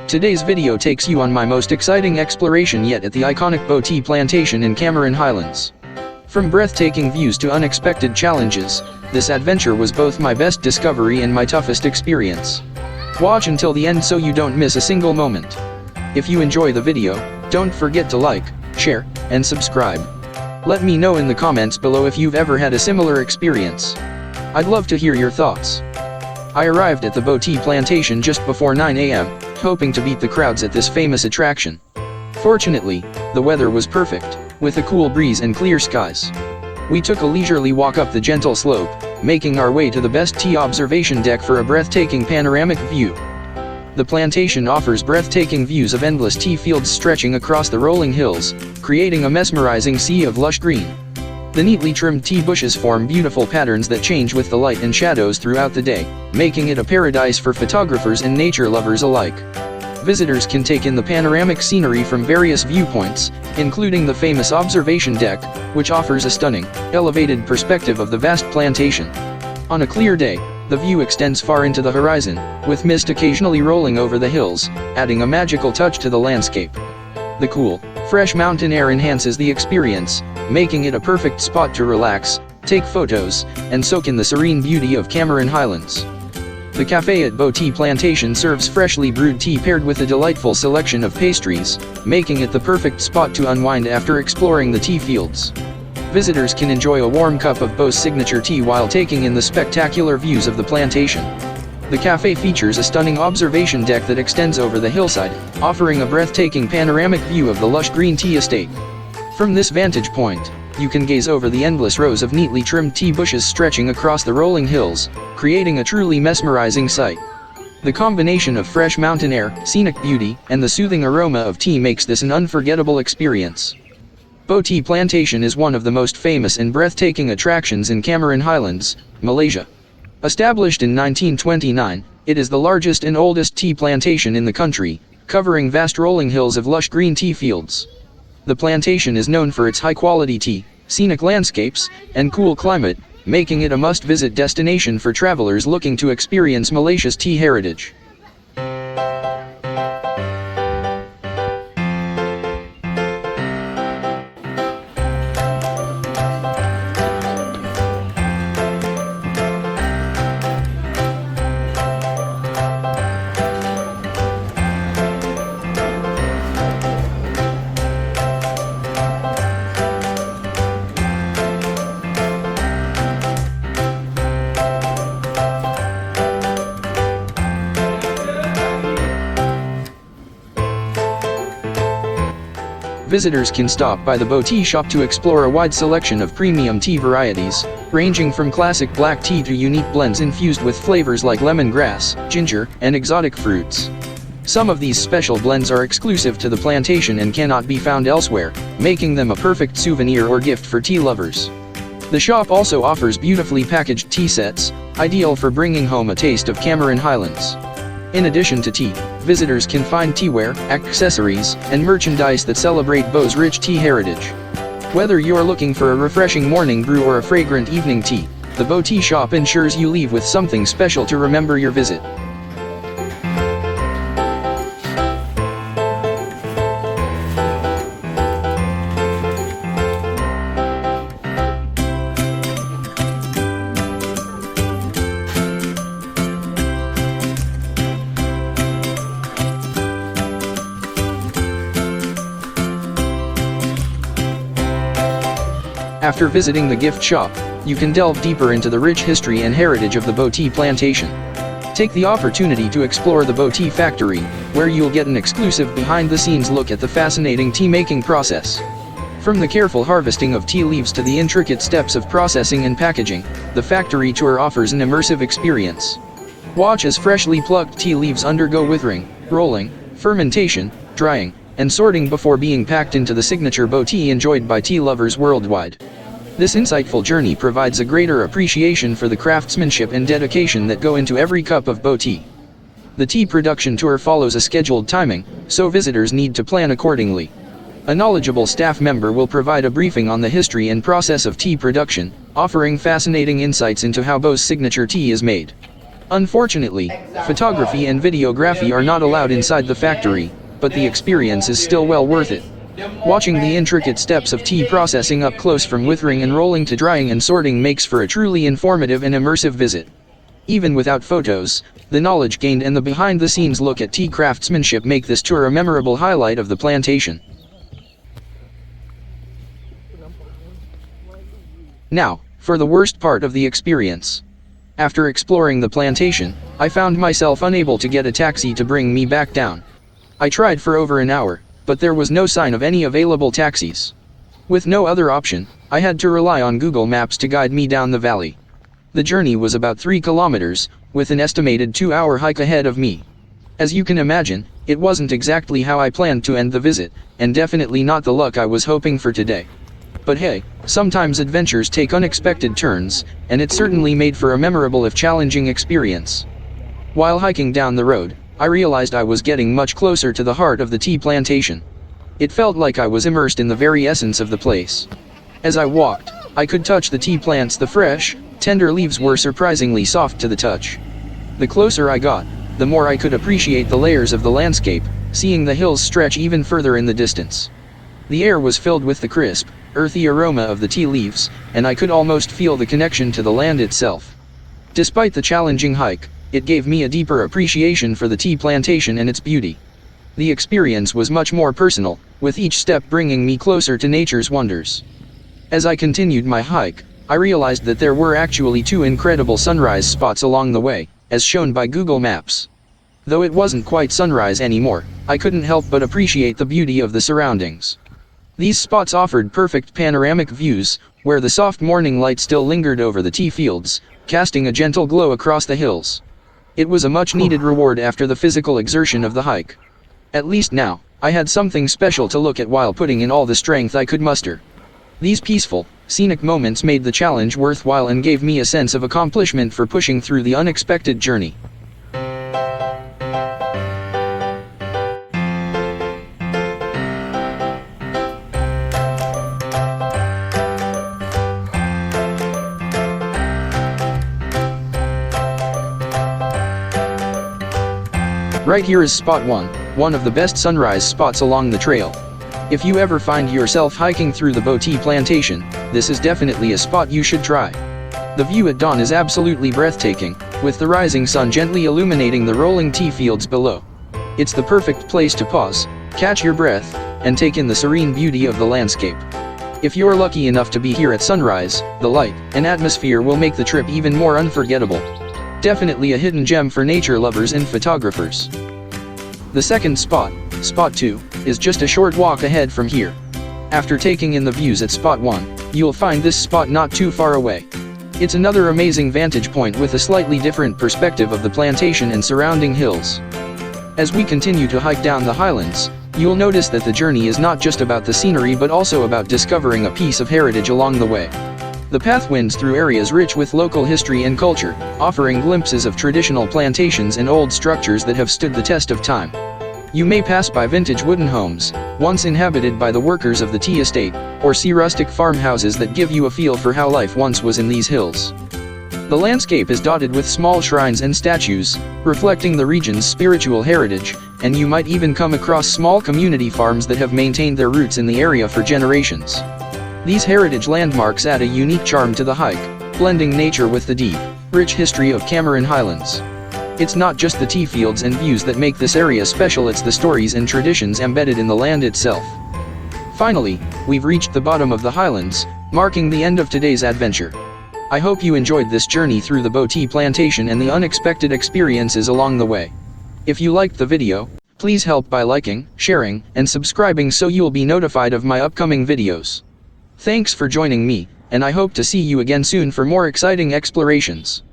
Today's video takes you on my most exciting exploration yet at the iconic BOH Tea Plantation in Cameron Highlands. From breathtaking views to unexpected challenges, this adventure was both my best discovery and my toughest experience. Watch until the end so you don't miss a single moment. If you enjoy the video, don't forget to like, share, and subscribe. Let me know in the comments below if you've ever had a similar experience. I'd love to hear your thoughts. I arrived at the BOH Tea Plantation just before 9 a.m., hoping to beat the crowds at this famous attraction. Fortunately, the weather was perfect, with a cool breeze and clear skies. We took a leisurely walk up the gentle slope, making our way to the best tea observation deck for a breathtaking panoramic view. The plantation offers breathtaking views of endless tea fields stretching across the rolling hills, creating a mesmerizing sea of lush green. The neatly trimmed tea bushes form beautiful patterns that change with the light and shadows throughout the day, making it a paradise for photographers and nature lovers alike. Visitors can take in the panoramic scenery from various viewpoints, including the famous observation deck, which offers a stunning, elevated perspective of the vast plantation. On a clear day, the view extends far into the horizon, with mist occasionally rolling over the hills, adding a magical touch to the landscape. The cool, fresh mountain air enhances the experience, making it a perfect spot to relax, take photos, and soak in the serene beauty of Cameron Highlands. The café at BOH Tea Plantation serves freshly brewed tea paired with a delightful selection of pastries, making it the perfect spot to unwind after exploring the tea fields. Visitors can enjoy a warm cup of BOH's signature tea while taking in the spectacular views of the plantation. The café features a stunning observation deck that extends over the hillside, offering a breathtaking panoramic view of the lush green tea estate. From this vantage point, you can gaze over the endless rows of neatly trimmed tea bushes stretching across the rolling hills, creating a truly mesmerizing sight. The combination of fresh mountain air, scenic beauty, and the soothing aroma of tea makes this an unforgettable experience. BOH Tea Plantation is one of the most famous and breathtaking attractions in Cameron Highlands, Malaysia. Established in 1929, it is the largest and oldest tea plantation in the country, covering vast rolling hills of lush green tea fields. The plantation is known for its high-quality tea, scenic landscapes, and cool climate, making it a must-visit destination for travelers looking to experience Malaysia's tea heritage. Visitors can stop by the BOH Tea shop to explore a wide selection of premium tea varieties, ranging from classic black tea to unique blends infused with flavors like lemongrass, ginger, and exotic fruits. Some of these special blends are exclusive to the plantation and cannot be found elsewhere, making them a perfect souvenir or gift for tea lovers. The shop also offers beautifully packaged tea sets, ideal for bringing home a taste of Cameron Highlands. In addition to tea, visitors can find teaware, accessories, and merchandise that celebrate BOH's rich tea heritage. Whether you're looking for a refreshing morning brew or a fragrant evening tea, the BOH Tea shop ensures you leave with something special to remember your visit. After visiting the gift shop, you can delve deeper into the rich history and heritage of the BOH Tea Plantation. Take the opportunity to explore the BOH Tea factory, where you'll get an exclusive behind-the-scenes look at the fascinating tea-making process. From the careful harvesting of tea leaves to the intricate steps of processing and packaging, the factory tour offers an immersive experience. Watch as freshly plucked tea leaves undergo withering, rolling, fermentation, drying, and sorting before being packed into the signature BOH tea enjoyed by tea lovers worldwide. This insightful journey provides a greater appreciation for the craftsmanship and dedication that go into every cup of BOH tea. The tea production tour follows a scheduled timing, so visitors need to plan accordingly. A knowledgeable staff member will provide a briefing on the history and process of tea production, offering fascinating insights into how BOH's signature tea is made. Unfortunately, photography and videography are not allowed inside the factory, but the experience is still well worth it. Watching the intricate steps of tea processing up close from withering and rolling to drying and sorting makes for a truly informative and immersive visit. Even without photos, the knowledge gained and the behind-the-scenes look at tea craftsmanship make this tour a memorable highlight of the plantation. Now, for the worst part of the experience. After exploring the plantation, I found myself unable to get a taxi to bring me back down. I tried for over an hour, but there was no sign of any available taxis. With no other option, I had to rely on Google Maps to guide me down the valley. The journey was about 3 kilometers, with an estimated 2-hour hike ahead of me. As you can imagine, it wasn't exactly how I planned to end the visit, and definitely not the luck I was hoping for today. But hey, sometimes adventures take unexpected turns, and it certainly made for a memorable if challenging experience. While hiking down the road, I realized I was getting much closer to the heart of the tea plantation. It felt like I was immersed in the very essence of the place. As I walked, I could touch the tea plants. The fresh, tender leaves were surprisingly soft to the touch. The closer I got, the more I could appreciate the layers of the landscape, seeing the hills stretch even further in the distance. The air was filled with the crisp, earthy aroma of the tea leaves, and I could almost feel the connection to the land itself. Despite the challenging hike, it gave me a deeper appreciation for the tea plantation and its beauty. The experience was much more personal, with each step bringing me closer to nature's wonders. As I continued my hike, I realized that there were actually 2 incredible sunrise spots along the way, as shown by Google Maps. Though it wasn't quite sunrise anymore, I couldn't help but appreciate the beauty of the surroundings. These spots offered perfect panoramic views, where the soft morning light still lingered over the tea fields, casting a gentle glow across the hills. It was a much-needed reward after the physical exertion of the hike. At least now, I had something special to look at while putting in all the strength I could muster. These peaceful, scenic moments made the challenge worthwhile and gave me a sense of accomplishment for pushing through the unexpected journey. Right here is spot 1, one of the best sunrise spots along the trail. If you ever find yourself hiking through the BOH Tea Plantation, this is definitely a spot you should try. The view at dawn is absolutely breathtaking, with the rising sun gently illuminating the rolling tea fields below. It's the perfect place to pause, catch your breath, and take in the serene beauty of the landscape. If you're lucky enough to be here at sunrise, the light and atmosphere will make the trip even more unforgettable. Definitely a hidden gem for nature lovers and photographers. The second spot, spot 2, is just a short walk ahead from here. After taking in the views at spot 1, you'll find this spot not too far away. It's another amazing vantage point with a slightly different perspective of the plantation and surrounding hills. As we continue to hike down the highlands, you'll notice that the journey is not just about the scenery but also about discovering a piece of heritage along the way. The path winds through areas rich with local history and culture, offering glimpses of traditional plantations and old structures that have stood the test of time. You may pass by vintage wooden homes, once inhabited by the workers of the tea estate, or see rustic farmhouses that give you a feel for how life once was in these hills. The landscape is dotted with small shrines and statues, reflecting the region's spiritual heritage, and you might even come across small community farms that have maintained their roots in the area for generations. These heritage landmarks add a unique charm to the hike, blending nature with the deep, rich history of Cameron Highlands. It's not just the tea fields and views that make this area special, it's the stories and traditions embedded in the land itself. Finally, we've reached the bottom of the highlands, marking the end of today's adventure. I hope you enjoyed this journey through the BOH Tea Plantation and the unexpected experiences along the way. If you liked the video, please help by liking, sharing, and subscribing so you'll be notified of my upcoming videos. Thanks for joining me, and I hope to see you again soon for more exciting explorations.